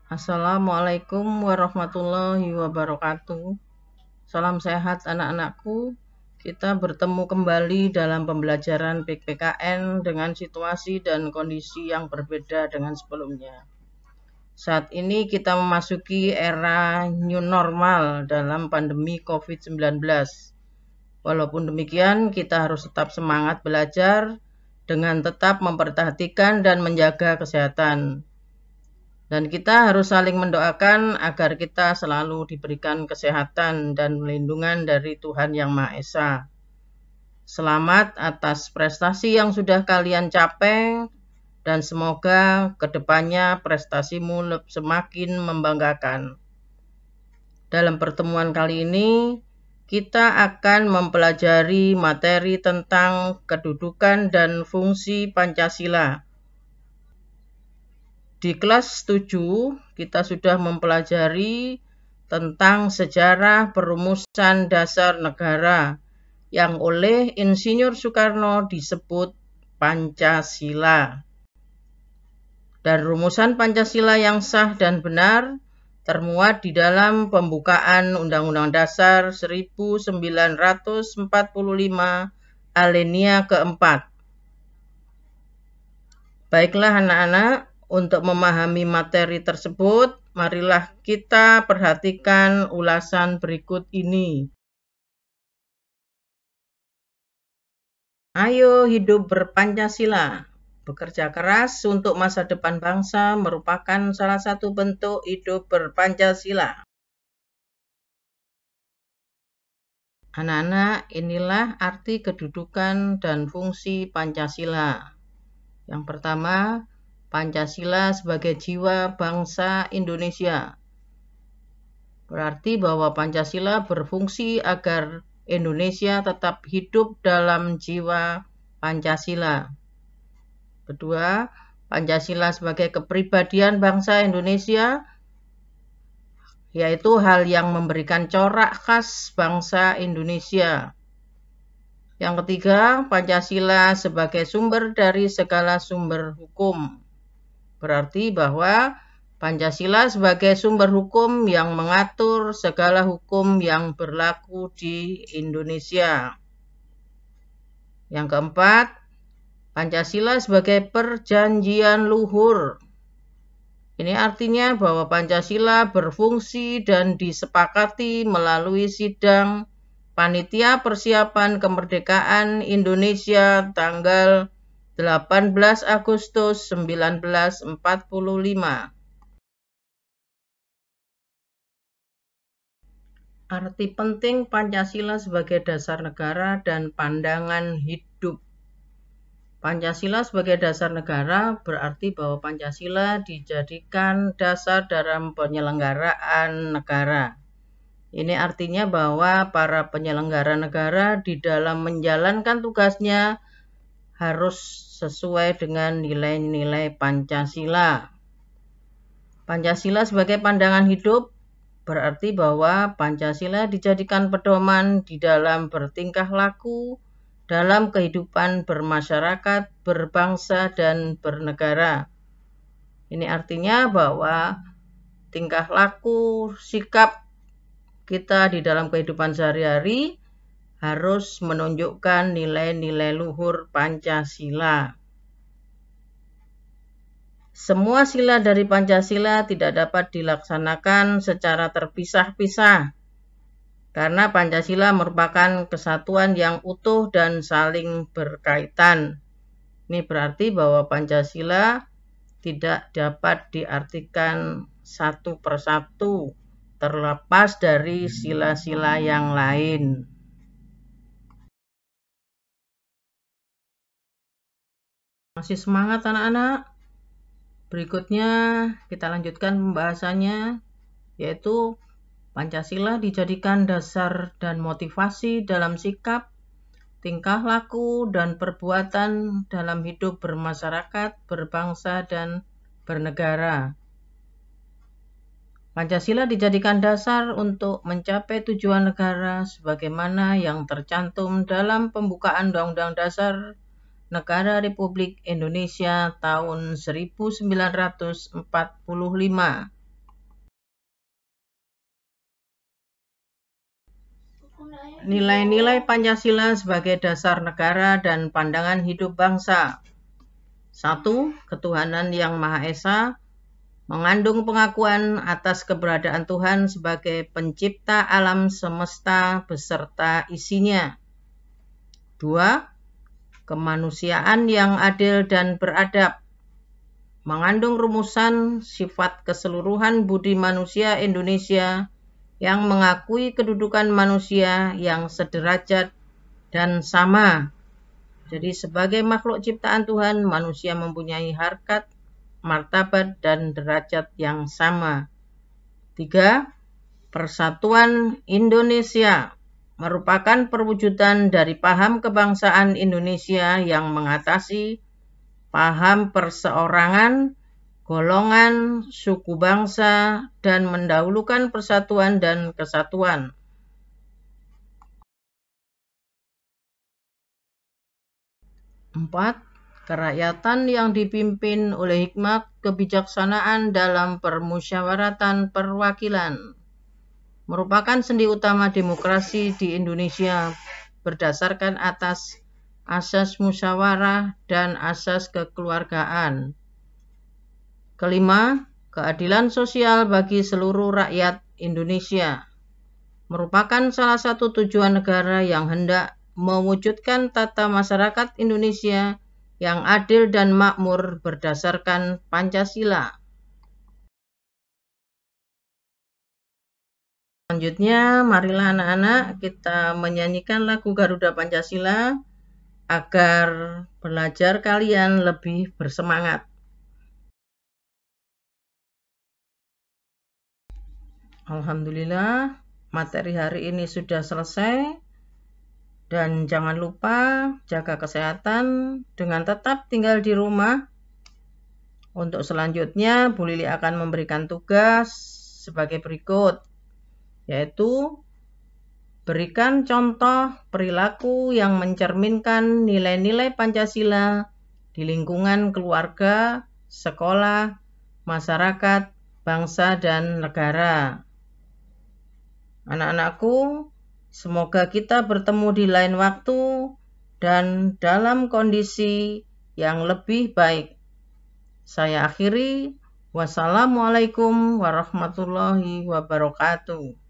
Assalamualaikum warahmatullahi wabarakatuh. Salam sehat anak-anakku. Kita bertemu kembali dalam pembelajaran PPKN dengan situasi dan kondisi yang berbeda dengan sebelumnya. Saat ini kita memasuki era new normal dalam pandemi COVID-19. Walaupun demikian, kita harus tetap semangat belajar dengan tetap memperhatikan dan menjaga kesehatan. Dan kita harus saling mendoakan agar kita selalu diberikan kesehatan dan perlindungan dari Tuhan Yang Maha Esa. Selamat atas prestasi yang sudah kalian capai dan semoga kedepannya prestasimu semakin membanggakan. Dalam pertemuan kali ini, kita akan mempelajari materi tentang kedudukan dan fungsi Pancasila. Di kelas 7, kita sudah mempelajari tentang sejarah perumusan dasar negara yang oleh Insinyur Soekarno disebut Pancasila. Dan rumusan Pancasila yang sah dan benar termuat di dalam pembukaan Undang-Undang Dasar 1945 alinea keempat. Baiklah anak-anak, untuk memahami materi tersebut, marilah kita perhatikan ulasan berikut ini. Ayo hidup berpancasila. Bekerja keras untuk masa depan bangsa merupakan salah satu bentuk hidup berpancasila. Anak-anak, inilah arti kedudukan dan fungsi Pancasila. Yang pertama, Pancasila sebagai jiwa bangsa Indonesia. Berarti bahwa Pancasila berfungsi agar Indonesia tetap hidup dalam jiwa Pancasila. Kedua, Pancasila sebagai kepribadian bangsa Indonesia, yaitu hal yang memberikan corak khas bangsa Indonesia. Yang ketiga, Pancasila sebagai sumber dari segala sumber hukum. Berarti bahwa Pancasila sebagai sumber hukum yang mengatur segala hukum yang berlaku di Indonesia. Yang keempat, Pancasila sebagai perjanjian luhur. Ini artinya bahwa Pancasila berfungsi dan disepakati melalui sidang Panitia Persiapan Kemerdekaan Indonesia tanggal 18 Agustus 1945. Arti penting Pancasila sebagai dasar negara dan pandangan hidup. Pancasila sebagai dasar negara berarti bahwa Pancasila dijadikan dasar dalam penyelenggaraan negara. Ini artinya bahwa para penyelenggara negara di dalam menjalankan tugasnya harus sesuai dengan nilai-nilai Pancasila. Pancasila sebagai pandangan hidup berarti bahwa Pancasila dijadikan pedoman di dalam bertingkah laku dalam kehidupan bermasyarakat, berbangsa, dan bernegara. Ini artinya bahwa tingkah laku, sikap kita di dalam kehidupan sehari-hari harus menunjukkan nilai-nilai luhur Pancasila. Semua sila dari Pancasila tidak dapat dilaksanakan secara terpisah-pisah, karena Pancasila merupakan kesatuan yang utuh dan saling berkaitan. Ini berarti bahwa Pancasila tidak dapat diartikan satu persatu, terlepas dari sila-sila yang lain. Masih semangat anak-anak? Berikutnya kita lanjutkan pembahasannya, yaitu Pancasila dijadikan dasar dan motivasi dalam sikap, tingkah laku, dan perbuatan dalam hidup bermasyarakat, berbangsa, dan bernegara. Pancasila dijadikan dasar untuk mencapai tujuan negara sebagaimana yang tercantum dalam pembukaan Undang-Undang Dasar Negara Republik Indonesia tahun 1945. Nilai-nilai Pancasila sebagai dasar negara dan pandangan hidup bangsa. 1. Ketuhanan yang Maha Esa mengandung pengakuan atas keberadaan Tuhan sebagai pencipta alam semesta beserta isinya. 2. Kemanusiaan yang adil dan beradab mengandung rumusan sifat keseluruhan budi manusia Indonesia yang mengakui kedudukan manusia yang sederajat dan sama. Jadi sebagai makhluk ciptaan Tuhan, manusia mempunyai harkat, martabat, dan derajat yang sama. 3. Persatuan Indonesia merupakan perwujudan dari paham kebangsaan Indonesia yang mengatasi paham perseorangan, golongan, suku bangsa, dan mendahulukan persatuan dan kesatuan. 4. Kerakyatan yang dipimpin oleh hikmat kebijaksanaan dalam permusyawaratan perwakilan merupakan sendi utama demokrasi di Indonesia berdasarkan atas asas musyawarah dan asas kekeluargaan. 5. Keadilan sosial bagi seluruh rakyat Indonesia merupakan salah satu tujuan negara yang hendak mewujudkan tata masyarakat Indonesia yang adil dan makmur berdasarkan Pancasila. Selanjutnya, marilah anak-anak kita menyanyikan lagu Garuda Pancasila agar belajar kalian lebih bersemangat. Alhamdulillah, materi hari ini sudah selesai. Dan jangan lupa jaga kesehatan dengan tetap tinggal di rumah. Untuk selanjutnya, Bu Lili akan memberikan tugas sebagai berikut, yaitu berikan contoh perilaku yang mencerminkan nilai-nilai Pancasila di lingkungan keluarga, sekolah, masyarakat, bangsa, dan negara. Anak-anakku, semoga kita bertemu di lain waktu dan dalam kondisi yang lebih baik. Saya akhiri. Wassalamualaikum warahmatullahi wabarakatuh.